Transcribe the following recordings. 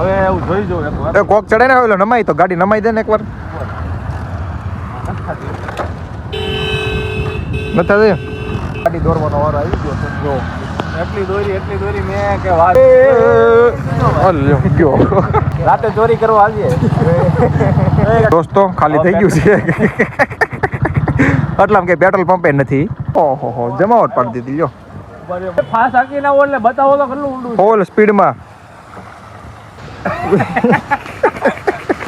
હવે એવું જોઈ જો એકવાર. એ કોક ચડે ને ઓલો નમાઈ તો ગાડી નમાઈ દે ને એકવાર. નતા દે ગાડી દોરવાનો વારો આવી ગયો જો. એટલી દોરી મેં કે વાત અલ્યો ગયો. રાતે ચોરી કરવા આવીએ દોસ્તો ખાલી થઈ ગયું છે એટલામાં કે પેટ્રોલ પંપે નથી. ઓહો જમાવટ પાડી દીધી લ્યો. ફાસ હાકી ના ઓલે બતાવો તો કેટલું ઊંડું ફૂલ સ્પીડમાં.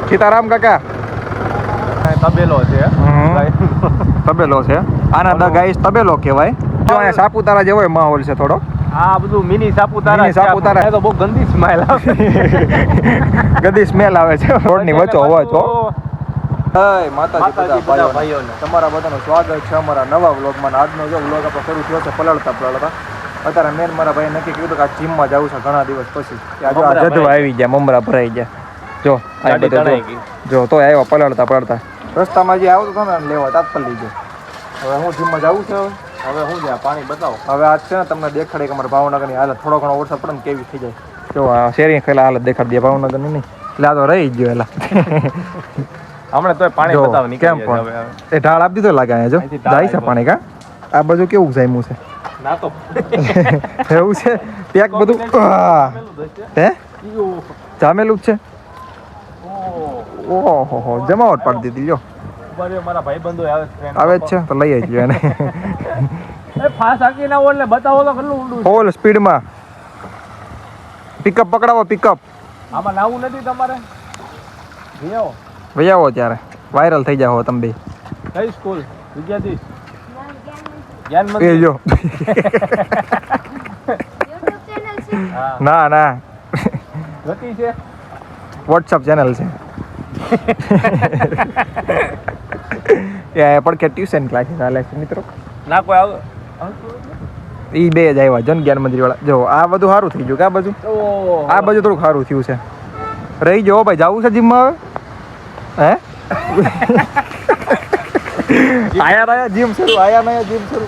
સીતારામ કાકા તબેલો છે તબેલો છે આના દ ગાઈસ તબેલો કહેવાય. જો અહીંયા સાપુતારા જેવો માહોલ છે થોડો. આ બધું મિની સાપુતારા તો બહુ ગંદી સ્મેલ આવે ગંદી સ્મેલ આવે છે રોડની વચ્ચે અવાજ હો. માતાજી બધા ભાઈઓને તમારા બધાનું સ્વાગત છે અમારા નવા વ્લોગમાં. આજનો જો વ્લોગ આપણો શરૂ થયો છે પલળતા. અત્યારે મેન મારા ભાઈ નક્કી કર્યું કે આ જીમમાં જવું છે ઘણા દિવસ પછી. જધવા આવી ગયા મમરા ભરાઈ ગયા. જો આ બધું જો તો આવ્યો પલળતા. રસ્તામાં જે આવતો હતો ને લેવા તાત્પર લઈ ગયો. હવે હું જીમમાં જવું છે. હવે હું જ્યાં પાણી બતાવો. હવે આજ છે ને તમને દેખાડે કે અમારા ભાવનગરની હાલત થોડો ઘણો વરસાદ પડે ને કેવી થઈ જાય. જો આ શેરી ખેલા હાલત દેખાડી દે ભાવનગરની નહીં એટલે આ તો રહી જ ગયો એલા. હમણાં તો પાણી બતાવ કેમ પણ એ ઢાળ આપી દીધો લાગે અહીંયા જો જાય છે પાણી કા. આ બાજુ કેવું જામ્યું છે ના તો એવું છે પેક બધું હે જામેલું જ છે. ઓહો જમાવટ પાડી દીધી લ્યો. મારા ભાઈબંધો આવે જ છે તો લઈ આવી ગયો એને. ફાસ હાકી ના ઓલે બતાવો તો કેટલું ઊંડું ફૂલ સ્પીડમાં. પિકઅપ પકડાવો પિકઅપ. આમાં નાવું નથી તમારે ભાઈ આવો ત્યારે વાયરલ થઈ જાઓ તમે બે. કઈ સ્કૂલ વિદ્યાધીશ એ જો ના ગતિ છે વોટ્સઅપ ચેનલ છે એ પણ કે ટ્યુશન ક્લાસીસ હાલે છે મિત્રો. ના કોઈ આવ ઈ બે જ આવ્યા જન જ્ઞાન મંદિર વાળા. જો આ બધું સારું થઈ ગયું કે આ બાજુ થોડું સારું થયું છે. રહી જાઓ ભાઈ જવું છે જીમમાં હવે હે આયા જીમ શરૂ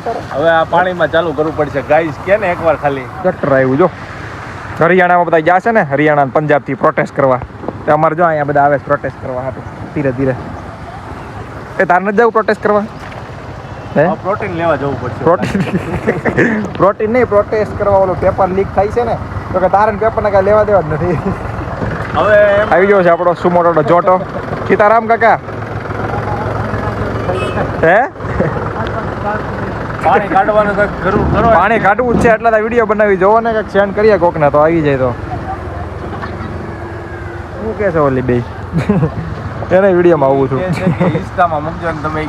કરે. હવે આ પાણીમાં ચાલુ કરવું પડશે ગાઈસ કે ને એકવાર ખાલી. ટ્રેક્ટર આવ્યું જો હરિયાણામાં બધા ગયા છે ને હરિયાણા પંજાબ થી પ્રોટેસ્ટ કરવા. અમારે જો અહીંયા બધા આવે છે પ્રોટેસ્ટ કરવા હાટું ધીરે. એ તાર નથી જવું પ્રોટેસ્ટ કરવા? પ્રોટીન લેવા જવું પડશે. પ્રોટીન નહીં પ્રોટેસ્ટ કરવા. ઓલો પેપર લીક થાય છે ને તો કે તારે પેપરને કાંઈ લેવા દેવા જ નથી. હવે આવી ગયો છે આપણો સુમોટો જોટો. સીતારામ કાકા હે પાણી કાઢવાનું પાણી કાઢવું જ છે એટલે તો વિડીયો બનાવી જોવો ને કંઈક સેન્ડ કરીએ કોકને તો આવી જાય. તો શું કે છે ઓલી બે એને વિડીયોમાં આવું છું. ઇન્સ્ટામાં મૂકજો ને તમે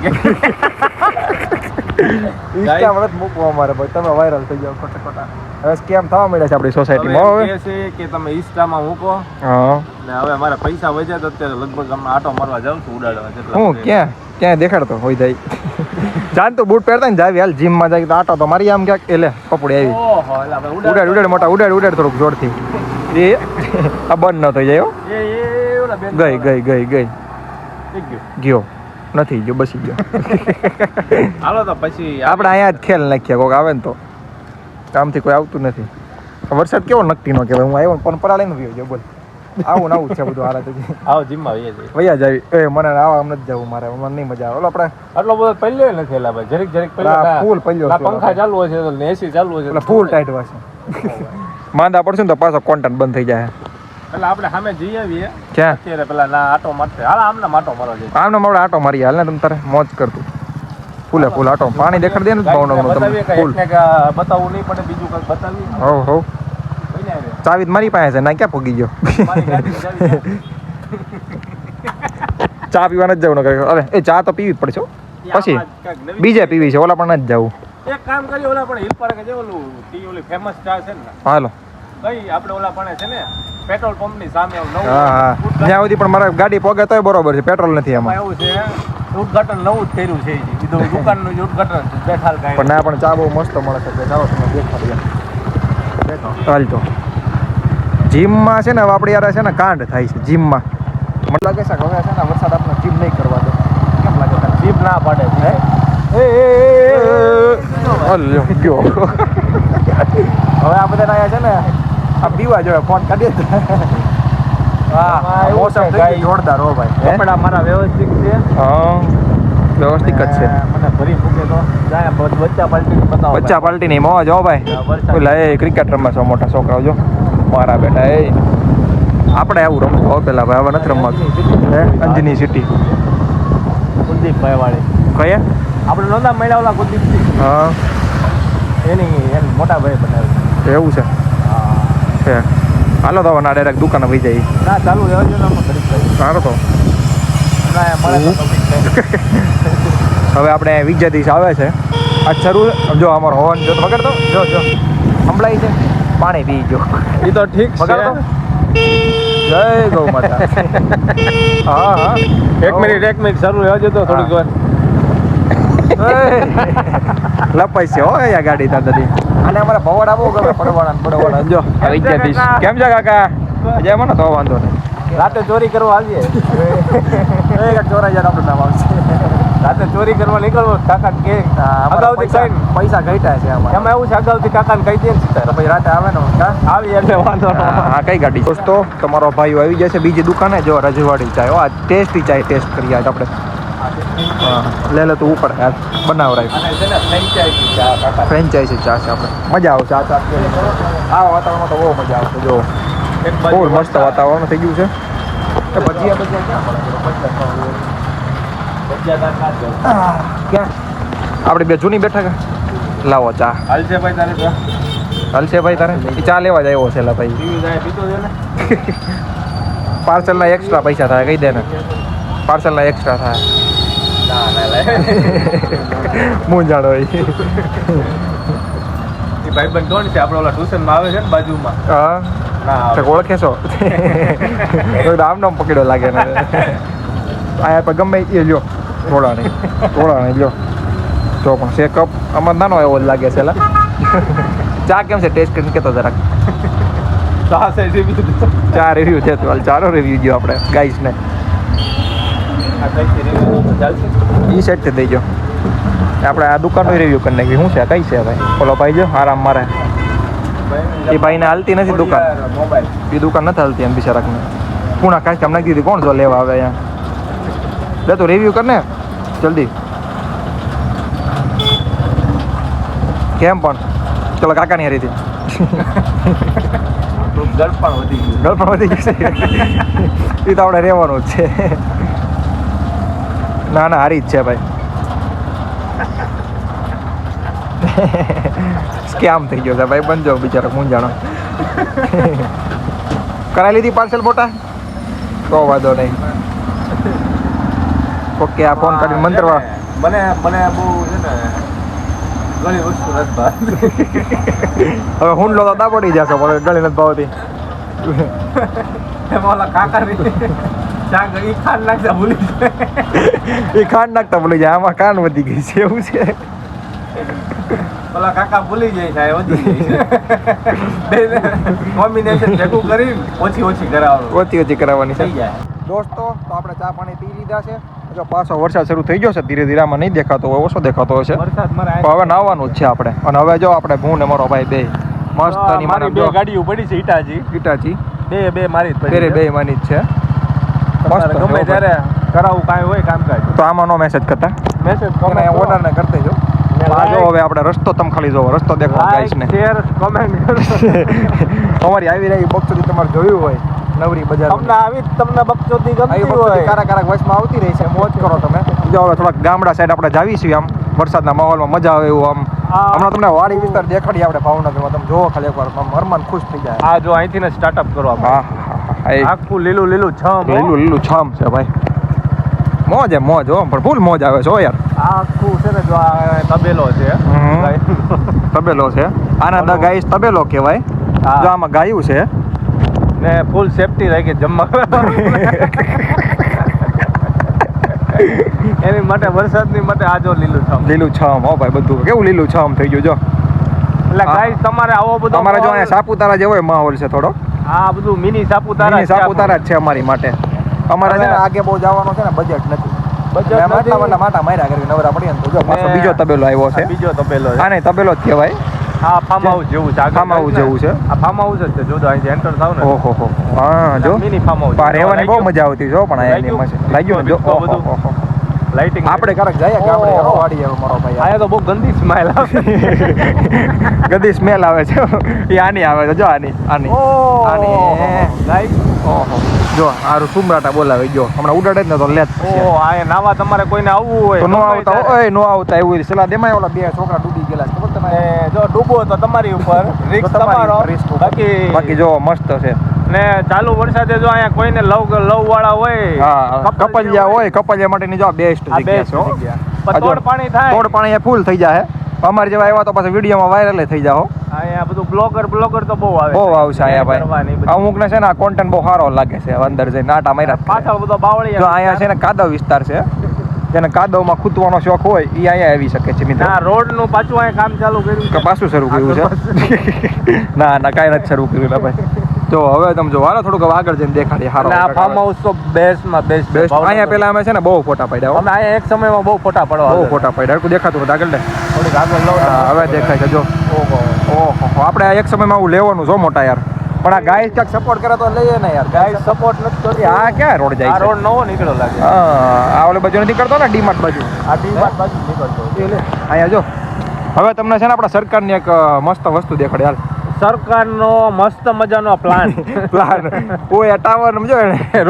ઇન્સ્ટામાં નથી મૂકવા અમારે ભાઈ. તમે વાયરલ થઈ જાવ ખોટા. હવે સ્કેમ થવા મળ્યા છે આપણી સોસાયટીમાં. હવે કે તમે ઇન્સ્ટામાં મૂકો હા ને હવે મારા પૈસા વધ્યા તો અત્યારે લગભગ અમે આટો મારવા જાઉં છું ઉડાડવા. હું ક્યાં દેખાડતો હોય જાય જાન તો બૂટ પહેરતા ને જાવી હાલ જીમમાં જાય તો આટો તો મારી આમ ક્યાંક એટલે પપડી આવી ઉડાડ મોટા ઉડાડ થોડુંક જોરથી એ આ બંધ ન થઈ જાય. ગયો નથી ગયો બસી ગયો. હાલો તો પછી આપણે અહીંયા જ ખેલ નાખીએ કોક આવે ને તો. કામથી કોઈ આવતું નથી. વરસાદ કેવો નક્કી નો કહેવાય. હું આવ્યો પણ પરાળીને ગયો છે બોલ. આવું છે બધું હાલત. આવો જીમમાં વૈયા જાવી એ મને આવા નથી જવું મારે. મને નહીં મજા આવે. આપણે આટલો બધો પહેલ્યો નથી એલા ભાઈ. જરીક ફૂલ પહેલ્યો પંખા ચાલુ હશે તો એસી ચાલુ હશે એટલે ફૂલ ટાઈટ વાશે. માંદા પડશે ને તો પાછો કોન્ટેન્ટ બંધ થઈ જાય. એટલે આપણે સામે જઈ આવીએ ક્યાં અત્યારે પેલા ના આટો મારતે. હાલ આમને માટો મારવા જઈએ. આમને આપણે આટો મારીએ હાલ ને તમે તારે મોજ કરતું. ફૂલે ફૂલ આટો પાણી દેખાડી દે ને ભાવનગરનું તમને ફૂલ બતાવવું નહીં પડે. બીજું કંઈક બતાવી હો ચાવી મારી પાસે છે ના ક્યાં પગી ગયો. ચા પીવા નથી જવું. અરે એ ચા તો પીવી જ પડશે પછી બીજે પીવી છે. ઓલા પણ નથી જવું. એક કામ કરી ઓલા પણ હિલ પાર્ક જે ઓલું ઓલી ફેમસ ચા છે ને હાલો કઈ આપણે ઓલા પણ છે ને પેટ્રોલ પંપ ની સામે નવું. હા ત્યાં સુધી પણ મારે ગાડી પોગે તોય બરોબર છે. પેટ્રોલ નથી એમાં. એવું છે ઉદઘાટન નવું જ કર્યું છે. દુકાનનું જ ઉદઘાટન બેઠાલ કાંઈ પણ ના પણ ચા બહુ મસ્ત મળે છે. ચાલો તમે દેખાડીએ ચાલતો જીમમાં છે ને આપણે યાર છે ને કાંડ થાય છે જીમમાં. મને લાગે છે કે હવે છે ને વરસાદ આપણે જીમ નહીં કરવા દે. કેમ લાગે છે જીપ ના પાડે હે ગયો. હવે આ બધા અહીંયા છે ને આ પીવા જોઈએ ફોન કાઢીએ હા મોસમ થઈ ગયું જોરદાર હો ભાઈ હે? કપડા મારા વ્યવસ્થિત છે હા વ્યવસ્થિત જ છે મને ભરી મૂકે તો જાય બચ્ચા પાલટી બતાવો બચ્ચા પાલટી નહીં મોજ હો ભાઈ પેલા એ ક્રિકેટ રમવા છો મોટા છોકરાઓ જો મારા બેટા એ આપણે આવું રમવું હો પેલા ભાઈ હવે નથી રમવા હે અંજની સિટી કુલદીપભાઈ વાળી કયા આપણે નોંધા મળ્યા ઓલા કુલદીપજી હા એની મોટા ભાઈ બનાવ્યું એવું છે હા છે હાલો તો ના ડાયરેક્ટ દુકાને વહી જાય ના ચાલુ રહેવા જો ને ઘડી સારો તો ના મળે તો હવે આપણે વિજયાધીશ આવે છે આ શરૂ જો અમારો હવન જો વગર તો જો સંભળાય છે પાણી પી જો એ તો ઠીક વગર તો જય ગૌ માતા હા એક મિનિટ શરૂ રહેવા જો તો થોડીક વાર લપાઈ છે હો યા ગાડી તારી અને અમારે ભવડ આવો ગમે પડવાના જો આ વિજયાધીશ કેમ છે કાકા જય મને તો વાંધો નહીં રાતે ચોરી કરવા આવીએ ચોરાઈ જાય આપણું નામ આવશે રાતે ચોરી કરવા નીકળવો કાકા કે અગાઉથી કઈ પૈસા ઘટ્યા છે આમાં એમાં એવું છે અગાઉથી કાકાને કહી દે ને તો પછી રાતે આવે ને આવી એટલે વાંધો ન હા કઈ ગાડી દોસ્તો તમારો ભાઈઓ આવી જશે બીજી દુકાને જો રજવાડી ચાય આ ટેસ્ટી ચાય ટેસ્ટ કરી આજ આપણે હા લે લે તું ઉપર યાર બનાવરાય અને છે ને ફ્રેન્ચાઇઝી છે આ કાકા ફ્રેન્ચાઇઝી ચા છે આપણે મજા આવશે આ ચા આ વાતાવરણમાં તો બહુ મજા આવશે જો એક બહુ મસ્ત વાતાવરણ થઈ ગયું છે એ ભજીયા ક્યાં ક્યાં આપણે બે જૂની બેઠા કે લાવો ચા હાલશે ભાઈ તારે તો હલશે ભાઈ તારે એ ચા લેવા જ આવ્યો છે લા ભાઈ પીવી જાય પીતો છે ને પાર્સલના એક્સ્ટ્રા પૈસા થાય કહી દે ને પાર્સલના એક્સ્ટ્રા થાય ના મૂંઝાણો હોય એ ભાઈબંધ કોણ છે આપણે ઓલા ટ્યુશનમાં આવે છે ને બાજુમાં હા ના તો ઓળખે છો આમ નામ પકડ્યો લાગે ને આ પર ગમે એ લ્યો થોડા નહીં લ્યો તો પણ સે કપ અમાર નાનો એવો જ લાગે છે લા ચા કેમ છે ટેસ્ટ કરીને કેતો જરાક ચા રિવ્યુ છે તો ચારો રિવ્યુ જો આપણે ગાઈસ ને ઈ સાઈડ થી દઈજો આપણે આ દુકાનનો રિવ્યુ કરી નાખી શું છે કઈ છે ભાઈ ઓલો ભાઈ જો આરામ મારે એ ભાઈને હાલતી નથી દુકાન મોબાઈલ એ દુકાન નથી હાલતી એમ બિચારાકને પૂણા કાંઈ કામ નાખી દીધી કોણ જો લેવા આવે અહીંયા લે તો રિવ્યુ કર ને જલ્દી કેમ પણ ચલો કાકાની હારી હતી ઘર પણ વધી ગયું ગર્લફ્રેન્ડ વધી ગઈ છે એ તો આપણે રહેવાનું જ છે ના ના હારી જ છે ભાઈ સ્કેમ થઈ ગયો છે ભાઈ બનજો બિચારો મૂંઝાણો કરાવી લીધી પાર્સલ મોટા તો વાંધો નહીં ઓકે આ ફોન કાઢીને મંત્રવા મને બહુ છે ને ઘણી વસ્તુ નથી ભાવતી. હવે હુંડલો તો દાબડી જશો પણ ગળી નથી ભાવતી એમાં ઓલા કાકાની ચા ગઈ ખાંડ નાખતા ભૂલી જાય. એ ખાંડ નાખતા ભૂલી જાય આમાં કાન વધી ગઈ છે એવું છે ઓલા કાકા ભૂલી જાય છે વધી જાય કોમ્બિનેશન ભેગું કરીને ઓછી કરાવવાનું ઓછી કરાવવાની થઈ છે જાય. દોસ્તો તો આપણે ચા પાણી પી લીધા છે જો પાછો વરસાદ શરૂ થઈ ગયો છે ધીરે ધીરે આમાં નહીં દેખાતો હોય ઓછો દેખાતો હશે વરસાદ મારા પણ હવે નાવાનું જ છે આપણે અને હવે જો આપણે હું ને મારો ભાઈ બે મસ્ત ની મારી બે ગાડીઓ પડી છે ઈટાજી ગીટાજી બે મારી જ પડી ફેરે છે. બે માની જ છે તમારે મસ્ત ગમે ત્યારે કરાવવું કાંઈ હોય કામકાજ તો આમાં નો મેસેજ કરતા મેસેજ તમે ઓનરને કરતે જો આ જો હવે આપણે રસ્તો તમે ખાલી જોવો રસ્તો દેખો ગાઈસ ને શેર કમેન્ટ કરો. અમારી આવી રહી બક્ષુદી તમારે જોયું હોય નવરી બજાર તમને આવી જ તમને બકચોદી ગમતી આવી હોય કારા વચમાં આવતી રહી છે મોજ કરો તમે જો હવે થોડાક ગામડા સાઈડ આપણે જાવી છીએ આમ વરસાદના માહોલમાં મજા આવે એવું આમ હમણાં તમને વાડી વિસ્તાર દેખાડી આપણે ભાવનગરમાં તમે જોવો ખાલી એકવાર આમ મરમાન ખુશ થઈ જાય આ જો અહીંથી ને સ્ટાર્ટઅપ કરો આપણે. હા હા હા આખું લીલું છમ હો. લીલું છામ છે ભાઈ મોજ એમ મોજ હો પણ ફૂલ મોજ આવે છે હો યાર આખું છે ને જો આ તબેલો છે તબેલો છે આના ગાઈસ તબેલો કહેવાય હા. જો આમાં ગાયું છે ને ફૂલ સેફટી રાખી જમવા એની માટે વરસાદની માટે આ જો લીલું છમ લીલું છામ હો ભાઈ બધું કેવું લીલું છામ થઈ ગયું જો એટલે ગાઈસ તમારે આવો બધો અમારે જો અહીંયા સાપુતારા જેવો માહોલ છે થોડો આ બધું મિની સાપુતારા મિની સાપુતારા જ છે અમારી માટે અમારે છે ને આગે બહુ જવાનો છે ને બજેટ નથી બજેટ માટલા માટા માર્યા કરી નવરા પડીએ ને તો જો પાછો બીજો તબેલો આવ્યો છે બીજો તબેલો છે આને તબેલો જ કહેવાય હા ફાર્મ હાઉસ જેવું છે ફાર્મ હાઉસ જેવું છે. આ ફાર્મ હાઉસ જ છે જો તો અહીંથી એન્ટર થાવ ને ઓહો હો હા જો મિની ફાર્મ હાઉસ બહાર રહેવાની બહુ મજા આવતી જો પણ અહીંયા મસ્ત લાગ્યું ને જો બધું. ઓહો લાઇટિંગ આપણે ક્યારેક જઈએ ગામડે એનો વાડીએ મારો ભાઈ આયા તો બહુ ગંદી સ્માઈલ આવે ગદી સ્મેલ આવે છે એ આની આવે છે જો આની આની ગાઈસ ઓહો જો આરું સુમરાટા બોલાવે જો હમણાં ઉડાડે જ ને તો લેત ઓ આ નાવા તમારે કોઈને આવવું હોય તો નો આવતા ઓય નો આવતા એવું સલાહ દેમાય ઓલા બે છોકરા ડૂબી ગયેલા ખબર તમે જો ડૂબો તો તમારી ઉપર રિસ્ક તમારો બાકી જો મસ્ત છે ને ચાલુ વરસાદે જો અહીંયા કોઈને લવ વાળા હોય હા કપલિયા હોય કપલિયા માટેની જો બેસ્ટ જગ્યા છે પણ તોડ પાણી થાય તોડ પાણી ફૂલ થઈ જાય અમારે જેવા આવ્યા તો પાછા વિડીયોમાં વાયરલ થઈ જાઓ અહીંયા બધું બ્લોગર તો બહુ આવે બહુ આવશે અહીંયા ભાઈ અમુક ને છે ને કોન્ટેન્ટ બહુ સારો લાગે છે અંદર જઈને નાટા માર્યા પાછળ બધો બાવળિયા જો અહીંયા છે ને કાદવ વિસ્તાર છે જેને કાદવમાં ખૂતવાનો શોખ હોય એ અહીંયા આવી શકે છે મિત્રો ના રોડ નું પાછું અહીંયા કામ ચાલુ કર્યું કે પાછું શરૂ કર્યું છે ના કાંઈ નથી શરૂ કર્યું ભાઈ જો હવે તમે જો હાલો થોડુંક આગળ જઈને દેખાડીએ હારો આ ફાર્મ હાઉસ તો બેસ્ટમાં બેસ્ટ અહીંયા પેલા અમે છે ને બહુ ફોટા પાડ્યા અમે અહીંયા એક સમયમાં બહુ ફોટા પડવા બહુ ફોટા પાડ્યા કોઈ દેખાતું નથી આગળ ને થોડીક આગળ લો હવે દેખાય છે જો ઓહો આપણે એક સમયમાં આવું લેવાનું છો મોટા યાર પણ આ ગાય ક્યાંક સપોર્ટ કરે તો લઈએ ને યાર ગાય સપોર્ટ નથી કરતી આ ક્યાં રોડ જાય આ રોડ નવો નીકળ્યો લાગે આ ઓલે બાજુ નથી કરતો ને ડીમાર્ટ બાજુ આ ડીમાર્ટ બાજુ નીકળતો અહીંયા જો હવે તમને છે ને આપણા સરકારની એક મસ્ત વસ્તુ દેખાડે હાલ સરકારનો મસ્ત મજાનો પ્લાન ઓય ટાવર સમજો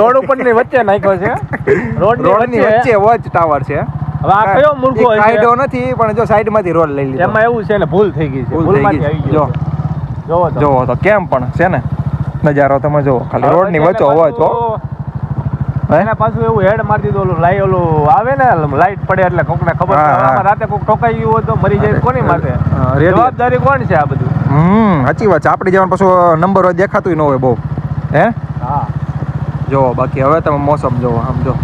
રોડ ઉપરની વચ્ચે નાખ્યો છે રોડની વચ્ચે વચ ટાવર છે હવે આ કયો મૂર્ખો છે કાયદો નથી પણ જો સાઈડમાંથી રોડ લઈ લીધો એમાં એવું છે ને ભૂલ થઈ ગઈ છે ભૂલમાંથી આવી જો ગયો જોવો તો કેમ પણ છે ને નજારો તમે જોવો ખાલી રોડની વચ્ચો વચ એને પાછું એવું હેડ મારી દીધું ઓલું આવે ને લાઈટ પડે એટલે કોકને ખબર રાતે કોક ઠોકાઈ ગયું હોય તો મરી જાય કોની માથે જવાબદારી કોણ છે આ બધું સાચી વાત છે આપણે જવાનું પાછું નંબર હોય દેખાતું ન હોય બહુ હે હા જોવો બાકી હવે તમે મોસમ જોવો આમ જો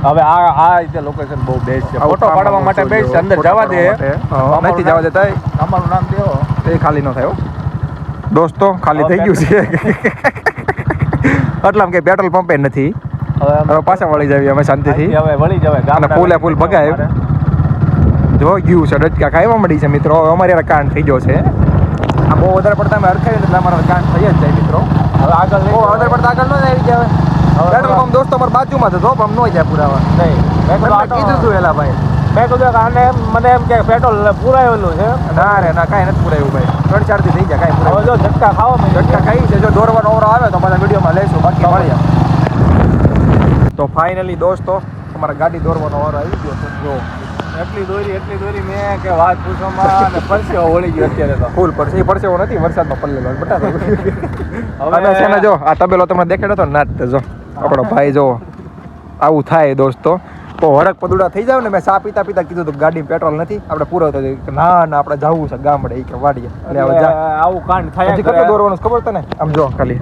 હવે આ રીતે લોકેશન બહુ બેસ્ટ છે ફોટો પાડવા માટે બેસ્ટ અંદર જવા દે નથી જવા દેતા તમારું નામ દેવો એ ખાલી ન થાય દોસ્તો ખાલી થઈ ગયું છે એટલામાં કે પેટ્રોલ પંપે નથી હવે પાછા વળી જાવી અમે શાંતિથી હવે વળી જવાય અને ફૂલે ફૂલ ભગાય જો ગયું છે ડચકા ખાવા મળી છે મિત્રો હવે અમારે કાંડ થઈ ગયો છે આ બહુ વધારે પડતા અમે અડકાવીએ એટલે અમારા કાંડ થઈ જ જાય મિત્રો હવે આગળ બહુ વધારે પડતા આગળ ન આવી જાય પેટ્રોલ પંપ દોસ્તો અમારા બાજુમાં હતો પણ ન જાય પુરાવા નહીં કીધું છું એલા ભાઈ મેં કીધું કે આને મને એમ કે પેટ્રોલ પૂરાયેલું છે ના રે ના કાંઈ નથી પૂરાયું ભાઈ 3-4 થી થઈ જાય કાંઈ હવે જો ઝટકા ખાવા ઝટકા ખાઈ છે જો દોરવાનો ઓરો આવે તો પાછા વિડીયોમાં લઈશું બાકી મળીએ તો ફાઇનલી દોસ્તો અમારા ગાડી દોરવાનો ઓરો આવી ગયો છે જો એટલી દોરી મેં કે વાત પૂછવામાં અને પરસેવો વળી ગયો અત્યારે તો ફૂલ પરસેવો નથી વરસાદમાં પલ્લેલો બટા હવે છે ને જો આ તબેલો તમને દેખાડ્યો તો નાટ જો આપણો ભાઈ જો આવું થાય દોસ્તો તો હરક પદુડા થઈ જાવ ને મેં ચા પીતા કીધું તો ગાડી પેટ્રોલ નથી આપણે પૂરો થયો ના આપણે જવું છે ગામડે એ કે વાડીએ એટલે આવું કાંડ થાય કેટલું દોરવાનું ખબર તને આમ જો ખાલી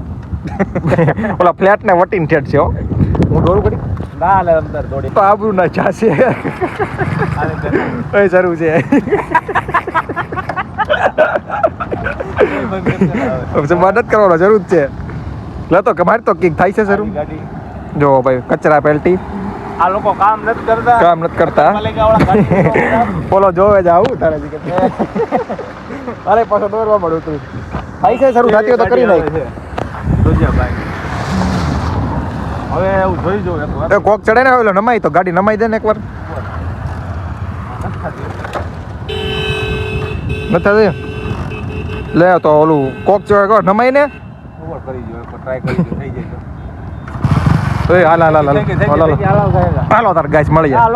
ઓલા ફ્લેટ ને વટીને ઠેઠ છે હું દોરું કરી ના લે અંદર દોડી તો આબરૂ ના ચાસે એ સારું છે મદદ કરવાનો જરૂર છે લેતો કે મારે તો કીક થાય છે સરું જો ભાઈ કચરા પેલ્ટી આ લોકો કામ નથી કરતા બોલો જોવે જ આવું તારે અરે પાછો દોરવા મળ્યું તું થાય છે શરૂ થતી હોય તો કરી નાખ હવે એવું જોઈ જો એકવાર કોક ચડે ને ઓલો નમાઈ તો ગાડી નમાઈ દે ને એકવાર નથી લે તો ઓલું કોક ચડે નમાઈ ને કરી જો ટ્રાય કરી થઈ જાય હાલ હાલો તાર ગાય મળી જાય.